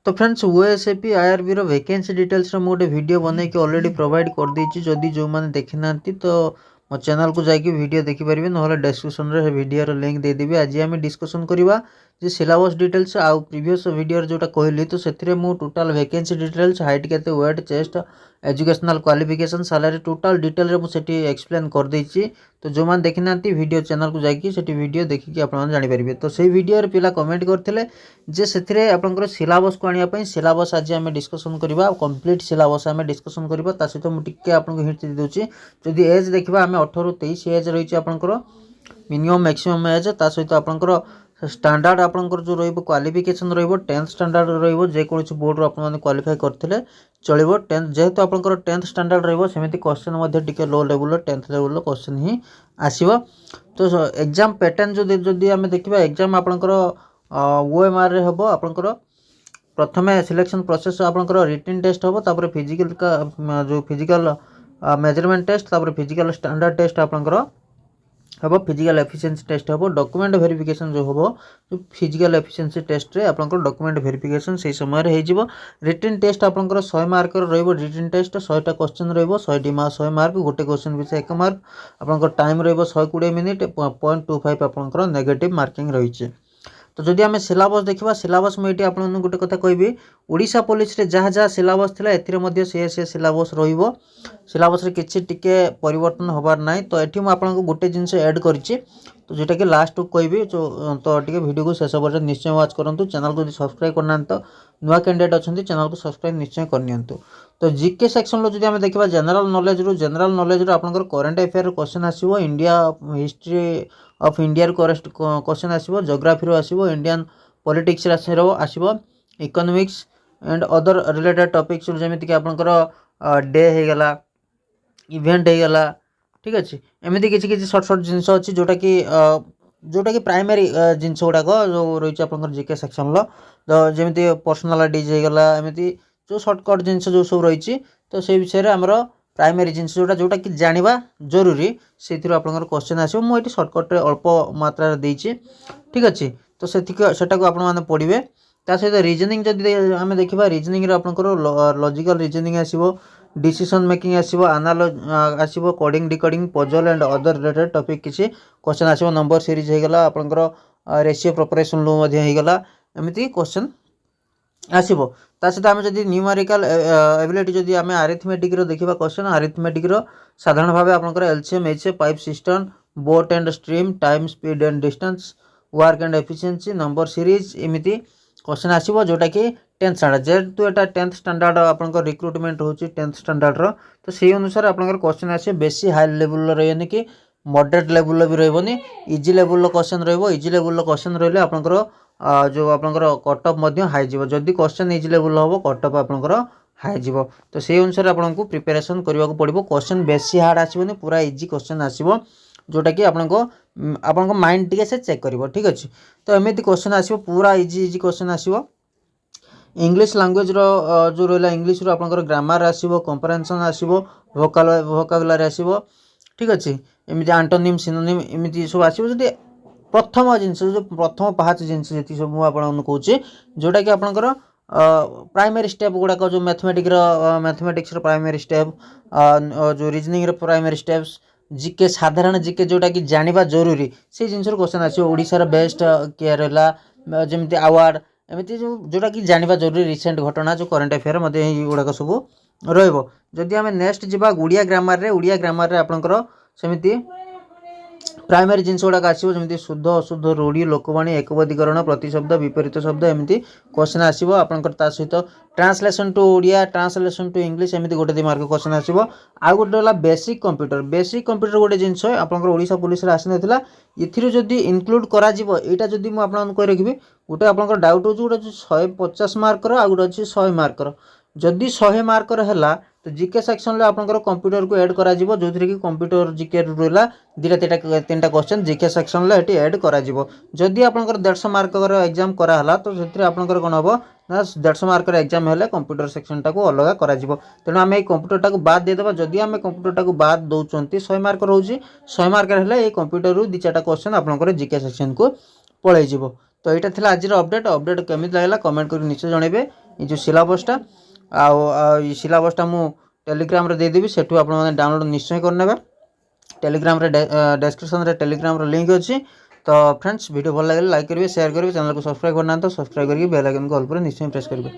तो friends OSAP IRB रो vacancy details रो मु गोटे वीडियो बनै कि ऑलरेडी प्रोवाइड कर देछि। जदि जो माने देखि नांती तो मो चैनल को जाकि वीडियो देखि परिबे, नहले डिस्क्रिप्शन रे वीडियो रो लिंक दे देबी। आज हम डिस्कशन करबा जे सिलेबस डिटेल्स आ प्रीवियस वीडियो रे जोटा कहली तो सेथिरे मु टोटल वैकेंसी डिटेल्स, हाइट केते, weight, chest, educational qualification, salary total detail रे मु सेठी एक्सप्लेन कर देछि। तो जो माने देखि नांती वीडियो चैनल को जाकि सेठी वीडियो देखि कि आपण माने जानि परिबे। तो सेही वीडियो रे पिला कमेंट करथिले जे सेथिरे आपनकर सिलेबस को आनिया पई सिलेबस आज आम डिस्कसन करबा, कंप्लीट सिलेबस आम डिस्कसन करबा। ता सहित मु टिके आपनको हिंट दे दोछि। जदि एज देखबा आम 18 ରୁ 23 एज रहिछि आपनकर मिनिमम मैक्सिमम एज। ता सहित आपनकर स्टैंडर्ड आपनकर जो रहइबो क्वालिफिकेशन रहइबो 10th स्टैंडर्ड रहइबो। जे कोनोसी बोर्ड रो आपन माने क्वालिफाई करथिले चलिबो। 10th जेहेतु आपनकर 10th स्टैंडर्ड रहइबो, सेमिति क्वेश्चन मध्ये टिके लो लेवल रो 10th लेवल रो क्वेश्चन ही आसीबो। तो एग्जाम पैटर्न जदि आम देखबा, एग्जाम आपनकर ओएमआर रे हबो। आपनकर प्रथमे सिलेक्शन प्रोसेस आपनकर रिटन टेस्ट हबो, तापर फिजिकल का जो फिजिकल मेजरमेंट टेस्ट, तापर फिजिकल स्टैंडर्ड टेस्ट आपनकर हबो, फिजिकल एफिशिएंसी टेस्ट हबो, डॉक्यूमेंट वेरिफिकेशन जो हबो जो फिजिकल एफिशिएंसी टेस्ट रे आपनकर डॉक्यूमेंट वेरिफिकेशन सेही समय रे हेजिबो। रिटन टेस्ट आपनकर 100 मार्क रो रहइबो। रिटन टेस्ट 100 टा क्वेश्चन रहइबो, 100 मार्क, गोटे क्वेश्चन पिछा 1 मार्क। आपनकर टाइम रहइबो 120 मिनिट, 0.25 आपनकर नेगेटिव मार्किंग रहिछि। तो जदि आम सिलेबस देखा, सिलेबस मुझे आप गोटे कथा कहबी, ओडिशा पुलिस रे जहाँ जहाँ सिलेबस थिला एथिरे मध्ये से सिलेबस रहिबो। सिलेबस रे किछि टिके परिवर्तन होबार नाही। तो एठी मु आपनको गोटे जिंस ऐड करिछि, तो जेटा कि लास्ट को कहबी। तो टिके वीडियो को शेष पर्यंत निश्चय वाच करंतु। चैनल को सब्सक्राइब करना तो नुआ कैंडिडेट अछंती, चैनल को सब्सक्राइब निश्चय करनियंतु। तो जीके सेक्शन लो जदि आम देखबा, जनरल नॉलेज रो आपनकर करंट अफेयर क्वेश्चन आसीबो, India history of India question आसीबो, ज्योग्राफी रो आसीबो, इंडियन पॉलिटिक्स रो आसीबो, economics and other related topics जेमिति कि आपनकर डे हे गला, इवेंट हे गला, ठीक अछि। एमिति किछि शॉर्ट जिंस अछि जोटा कि प्राइमरी जिंस गुडाक जो रही आपनकर जीके सेक्शन लो। तो जेमिति पर्सनालिटीज हे गला, एमिति जो शॉर्टकट जिंस जो सब रही। तो से विषय रे हमर प्राइमरी जिंस जोटा कि जानिबा जरूरी, से आपनकर क्वेश्चन आसीबो। मु एटी शॉर्टकट रे अल्प मात्रा रे देछि, ठीक अछि। तो सेटा को आपण माने पढिबे। ता सहित रीजनिंग जदि आमे देखिबा, रीजनिंग रे आपनकर लॉजिकल रीजनिंग आसीबो, डिसीजन मेकिंग आसीबो, आसीबो, coding decoding, puzzle and other related topic किछि क्वेश्चन आसीबो। नंबर सीरीज हे गला, आपनकर रेशियो प्रिपरेशन लो मध्ये हे गला, एमिति क्वेश्चन आसीबो। ता सहित आमे जदि न्यूमेरिकल एबिलिटी जदि आमे अरिथमेटिक रो देखिबा क्वेश्चन, अरिथमेटिक रो साधारण भाबे आपनकर LCM, HCF, pipe system, boat and stream, time, speed and distance, work and efficiency, number series, एमिति क्वेश्चन आसीबो। जोटा कि 10th स्टैंडर्ड, जेहेतु एटा 10th स्टैंडर्ड आपनकर रिक्रुटमेंट होची 10th स्टैंडर्ड रो, तो सेही अनुसार आपनकर क्वेश्चन आसे। बेसी हाई लेवल रो रहनी कि मॉडरेट लेवल रो भी रहबोनी, इजी लेवल रो क्वेश्चन रहबो। इजी लेवल रो क्वेश्चन रहले आपनकर जो आपनकर कट ऑफ मध्ये हाई जिवो। जदि क्वेश्चन इजी लेवल होबो, कट ऑफ आपनकर हाई जिवो। तो सेही अनुसार आपनको प्रिपरेशन करबा को पड़िबो। क्वेश्चन बेसी हार्ड आसीबोनी, पूरा इजी क्वेश्चन आसीबो, जोटा कि आपनको माइंड टिके से चेक करिवो, ठीक अछि। तो एमिति क्वेश्चन आसीबो, पूरा इजी क्वेश्चन आसीबो। इंग्लिश लैंग्वेज रो जो रहला, इंग्लिश रो आपनकर ग्रामर आसीबो, कंप्रेहेंशन आसीबो, वोकाबुलरी आसीबो, ठीक अछि। एमिति एंटोनिम, सिनोनिम, एमिति सब आसीबो। जदि प्रथम जिंस जो प्रथम पांच जिंस जति सब मु आपन कहूची, जोटा कि आपनकर प्राइमरी स्टेप गुडा जो मैथमेटिक्स रो प्राइमरी स्टेप, जो रीजनिंग रो प्राइमरी स्टेप्स, जीके साधारण जीके जोटा कि जानिबा जरूरी, से जिंस रो क्वेश्चन आसीबो। ओडिसा रो बेस्ट केयर रहला, जेमिति अवार्ड, एमिति जोटा कि जानिबा जरूरी, रिसेंट घटना जो करंट अफेयर मध्ये ई गुडा सब रहइबो। जदि आमे नेक्स्ट जिबा ओडिया ग्रामर रे आपनकर सेमिति प्राइमरी जिंस गुड़ाक आसो, जमी शुद्ध अशुद्ध, रूढ़ी, लोकवाणी, एकपदीकरण, प्रतिशब्द, विपरीत शब्द, एमती क्वेश्चन आसो। आपंकर सहित translation to Odia, translation to English, एमती गोटे 2 मार्क क्वेश्चन आसो। आउ गोटे है बेसिक कंप्यूटर गोटे जिनस आपंकर ओडिशा पुलिस आसी नाला। इथिर जदि इनक्लूड करा जीवो, एटा जदि मु आपन कहि रखिबि, गोटे आपंकर डाउट हो गोटे 150 मार्क आ गोटे अच्छी 100 मार्क। जदि 100 मार्क है तो जीके सेक्शन में आपंकर कंप्यूटर को ऐड करा जीवो, जो कि कंप्यूटर जीके रहा 2-3टा क्वेश्चन जीके सेक्शन में ये ऐड करा जीवो। जदि आपंकर 150 मार्क एग्जाम कराला तो से आपंकर कौन हम ना 150 मार्क एग्जाम है कंप्यूटर सेक्शन टाक अलग करा जीवो। तेणु आम कंप्यूटर टाक बाद देदेबा। जदि आम कंप्यूटर टाक बाद दौरान 100 मार्क रोचे, 100 मार्क है कंप्यूटर 2-4टा क्वेश्चन आपंकर जीके सेक्शन को पलैज। तो यहाँ था आज अपडेट केमी लगे कमेंट कर निश्चय जनइबे। ये जो सिलेबसटा सिलेबसटा मु टेलीग्राम रे देदेवी सेठू आपण माने डाउनलोड निश्चय करनेबे। टेलीग्राम रे डिस्क्रिप्शन रे टेलीग्राम रो लिंक अछि। तो फ्रेंड्स वीडियो भल लगे लाइक करेंगे, शेयर करेंगे, चैनल को सब्सक्राइब करना तो सब्सक्राइब करके बेल आइकन को ऑल पर निश्चय प्रेस करेंगे।